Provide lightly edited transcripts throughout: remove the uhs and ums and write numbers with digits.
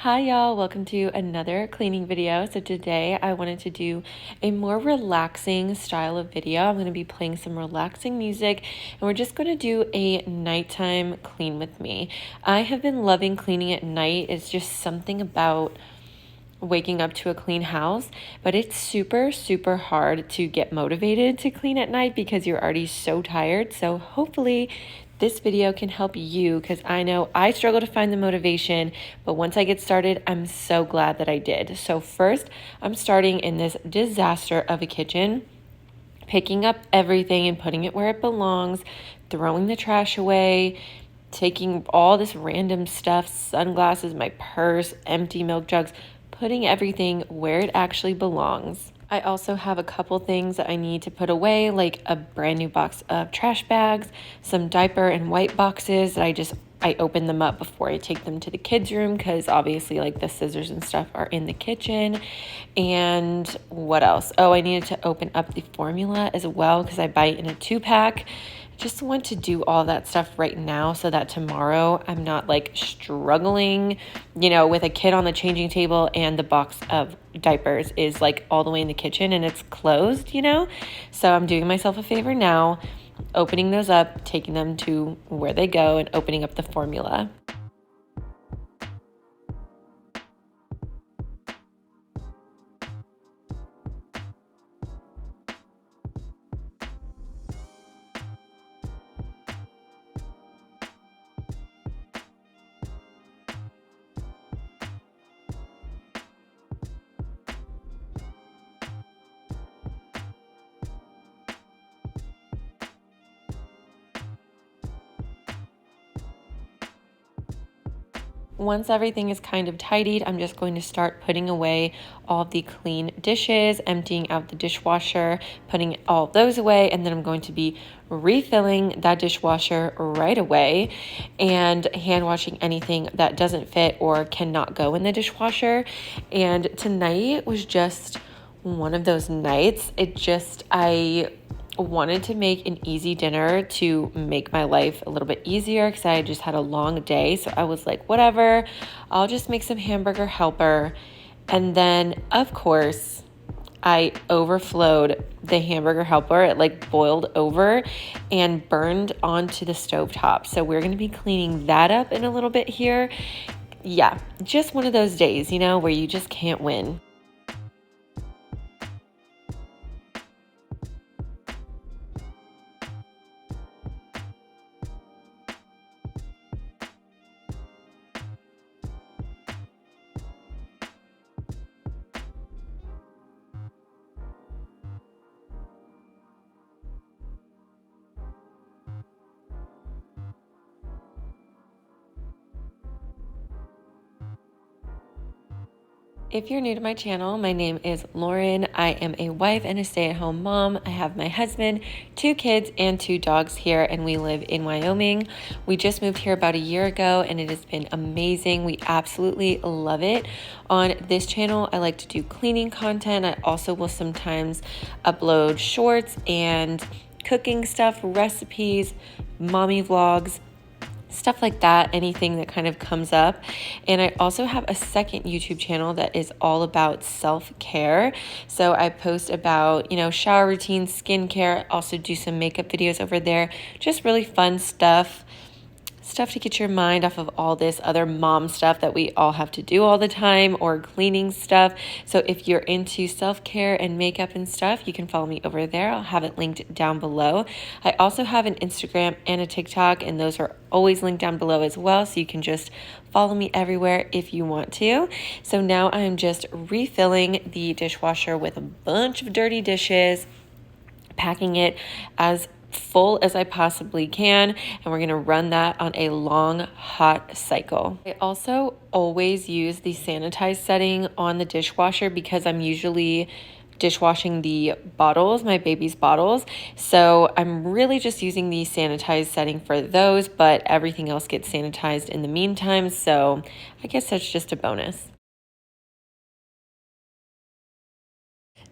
Hi y'all, welcome to another cleaning video. So today I wanted to do a more relaxing style of video. I'm going to be playing some relaxing music and we're just going to do a nighttime clean with me. I have been loving cleaning at night. It's just something about waking up to a clean house, but it's super hard to get motivated to clean at night because you're already so tired. So hopefully this video can help you, because I know I struggle to find the motivation, but once I get started, I'm so glad that I did. So first, I'm starting in this disaster of a kitchen, picking up everything and putting it where it belongs, throwing the trash away, taking all this random stuff, sunglasses, my purse, empty milk jugs, putting everything where it actually belongs. I also have a couple things that I need to put away, like a brand new box of trash bags, some diaper and white boxes that I open them up before I take them to the kids' room, because obviously like the scissors and stuff are in the kitchen. And what else? Oh, I needed to open up the formula as well because I buy it in a 2-pack. Just want to do all that stuff right now so that tomorrow I'm not like struggling, with a kid on the changing table and the box of diapers is like all the way in the kitchen and it's closed, So I'm doing myself a favor now, opening those up, taking them to where they go and opening up the formula. Once everything is kind of tidied, I'm just going to start putting away all of the clean dishes, emptying out the dishwasher, putting all of those away, and then I'm going to be refilling that dishwasher right away and hand washing anything that doesn't fit or cannot go in the dishwasher. And tonight was just one of those nights. I wanted to make an easy dinner to make my life a little bit easier because I just had a long day. So I was like, whatever, I'll just make some hamburger helper. And then, of course, I overflowed the hamburger helper. It like boiled over and burned onto the stovetop. So we're going to be cleaning that up in a little bit here. Yeah, just one of those days, where you just can't win. If you're new to my channel, my name is Lauren. I am a wife and a stay-at-home mom. I have my husband, 2 kids, and 2 dogs here, and we live in Wyoming. We just moved here about a year ago, and it has been amazing. We absolutely love it. On this channel, I like to do cleaning content. I also will sometimes upload shorts and cooking stuff, recipes, mommy vlogs, stuff like that, anything that kind of comes up. And I also have a second YouTube channel that is all about self-care. So I post about, shower routines, skincare, also do some makeup videos over there. Just really fun stuff to get your mind off of all this other mom stuff that we all have to do all the time, or cleaning stuff. So if you're into self-care and makeup and stuff, you can follow me over there. I'll have it linked down below. I also have an Instagram and a TikTok, and those are always linked down below as well. So you can just follow me everywhere if you want to. So now I'm just refilling the dishwasher with a bunch of dirty dishes, packing it as full as I possibly can, and we're going to run that on a long hot cycle. I also always use the sanitize setting on the dishwasher because I'm usually dishwashing the bottles, my baby's bottles. So I'm really just using the sanitize setting for those, but everything else gets sanitized in the meantime. So I guess that's just a bonus.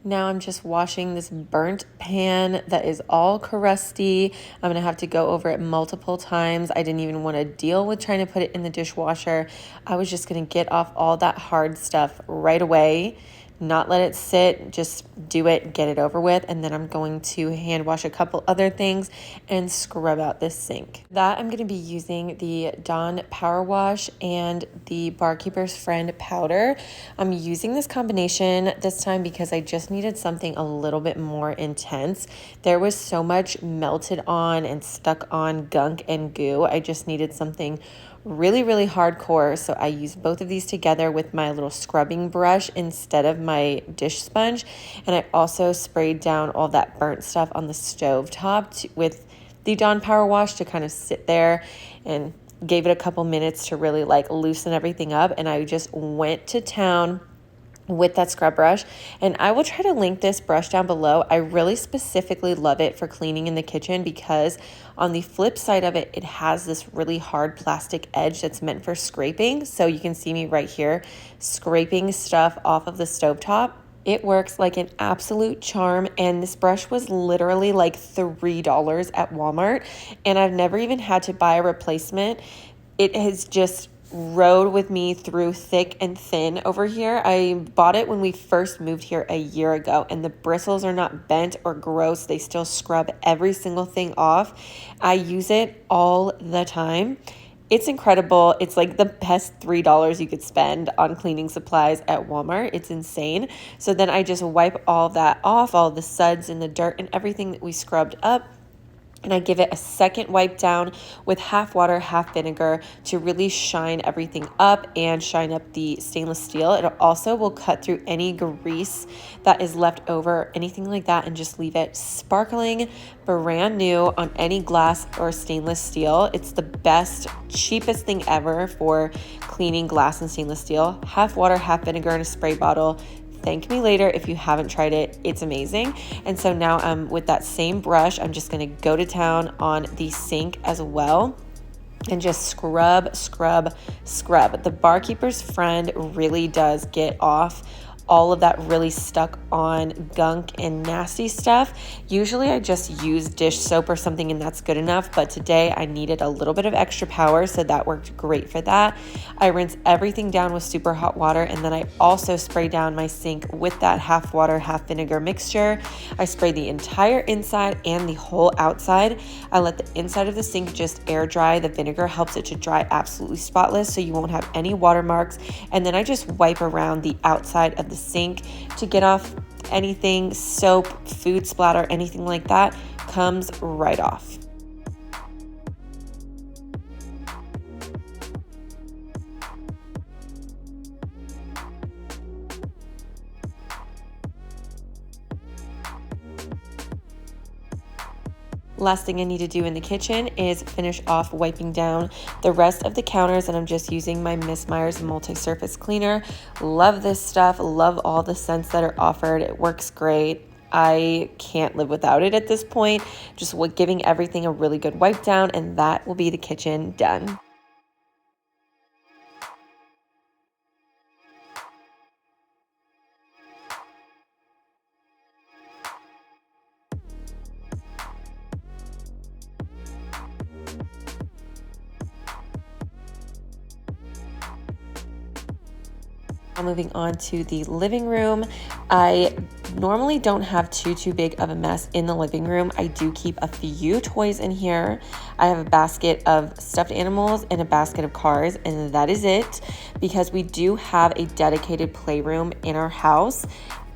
Now I'm just washing this burnt pan that is all crusty. I'm gonna have to go over it multiple times. I didn't even want to deal with trying to put it in the dishwasher. I was just gonna get off all that hard stuff right away, not let it sit, just do it, get it over with, and then I'm going to hand wash a couple other things and scrub out this sink. That I'm going to be using the Dawn Power Wash and the Barkeeper's Friend powder. I'm using this combination this time because I just needed something a little bit more intense. There was so much melted on and stuck on gunk and goo. I just needed something really hardcore. So I used both of these together with my little scrubbing brush instead of my dish sponge. And I also sprayed down all that burnt stuff on the stove top with the Dawn Power Wash to kind of sit there, and gave it a couple minutes to really like loosen everything up. And I just went to town with that scrub brush, and I will try to link this brush down below. I really specifically love it for cleaning in the kitchen because on the flip side of it, it has this really hard plastic edge that's meant for scraping. So you can see me right here scraping stuff off of the stovetop. It works like an absolute charm, and this brush was literally like $3 at Walmart, and I've never even had to buy a replacement. It has just rode with me through thick and thin over here. I bought it when we first moved here a year ago, and the bristles are not bent or gross. They still scrub every single thing off. I use it all the time. It's incredible. It's like the best $3 you could spend on cleaning supplies at Walmart. It's insane. So then I just wipe all that off, all the suds and the dirt and everything that we scrubbed up. And I give it a second wipe down with half water, half vinegar to really shine everything up and shine up the stainless steel. It also will cut through any grease that is left over, anything like that, and just leave it sparkling, brand new on any glass or stainless steel. It's the best, cheapest thing ever for cleaning glass and stainless steel. Half water, half vinegar in a spray bottle. Thank me later if you haven't tried it. It's amazing. And so now with that same brush, I'm just going to go to town on the sink as well and just scrub. The Barkeeper's Friend really does get off all of that really stuck on gunk and nasty stuff. Usually I just use dish soap or something and that's good enough, but today I needed a little bit of extra power, so that worked great for that. I rinse everything down with super hot water, and then I also spray down my sink with that half water, half vinegar mixture. I spray the entire inside and the whole outside. I let the inside of the sink just air dry. The vinegar helps it to dry absolutely spotless so you won't have any watermarks. And then I just wipe around the outside of the sink to get off anything, soap, food splatter, anything like that comes right off. Last thing I need to do in the kitchen is finish off wiping down the rest of the counters, and I'm just using my Miss Meyer's multi-surface cleaner. Love this stuff. Love all the scents that are offered. It works great. I can't live without it at this point. Just giving everything a really good wipe down, and that will be the kitchen done. Moving on to the living room. I normally don't have too big of a mess in the living room. I do keep a few toys in here. I have a basket of stuffed animals and a basket of cars, and that is it, because we do have a dedicated playroom in our house.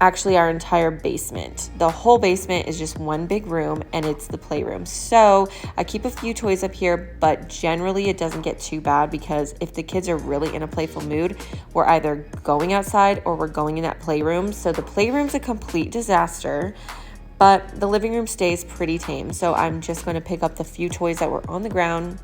Actually, our entire basement. The whole basement is just one big room, and it's the playroom. So I keep a few toys up here, but generally it doesn't get too bad, because if the kids are really in a playful mood, we're either going outside or we're going in that playroom. So the playroom's a complete disaster, but the living room stays pretty tame. So I'm just going to pick up the few toys that were on the ground,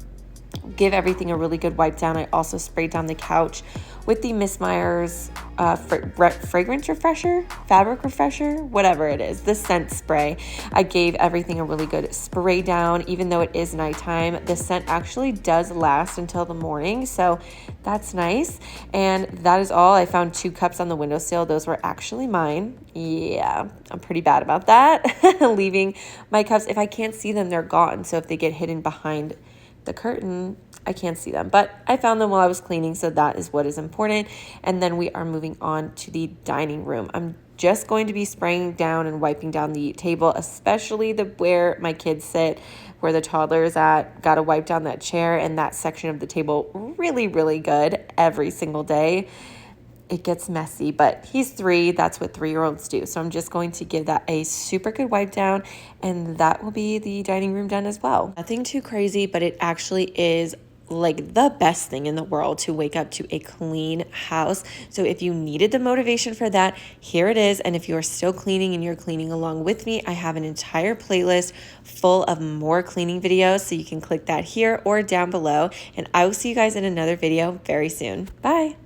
give everything a really good wipe down. I also sprayed down the couch with the Miss Meyer's fragrance refresher, fabric refresher, whatever it is, the scent spray. I gave everything a really good spray down. Even though it is nighttime, the scent actually does last until the morning, so that's nice. And that is all. I found 2 cups on the windowsill. Those were actually mine. Yeah, I'm pretty bad about that. Leaving my cups, if I can't see them, they're gone. So if they get hidden behind the curtain, I can't see them, but I found them while I was cleaning, so that is what is important. And then we are moving on to the dining room. I'm just going to be spraying down and wiping down the table, especially where my kids sit, where the toddler is at. Got to wipe down that chair and that section of the table really, really good every single day. It gets messy, but he's 3. That's what 3-year-olds do. So I'm just going to give that a super good wipe down, and that will be the dining room done as well. Nothing too crazy, but it actually is like the best thing in the world to wake up to a clean house. So if you needed the motivation for that, here it is. And if you're still cleaning and you're cleaning along with me, I have an entire playlist full of more cleaning videos. So you can click that here or down below. And I will see you guys in another video very soon. Bye.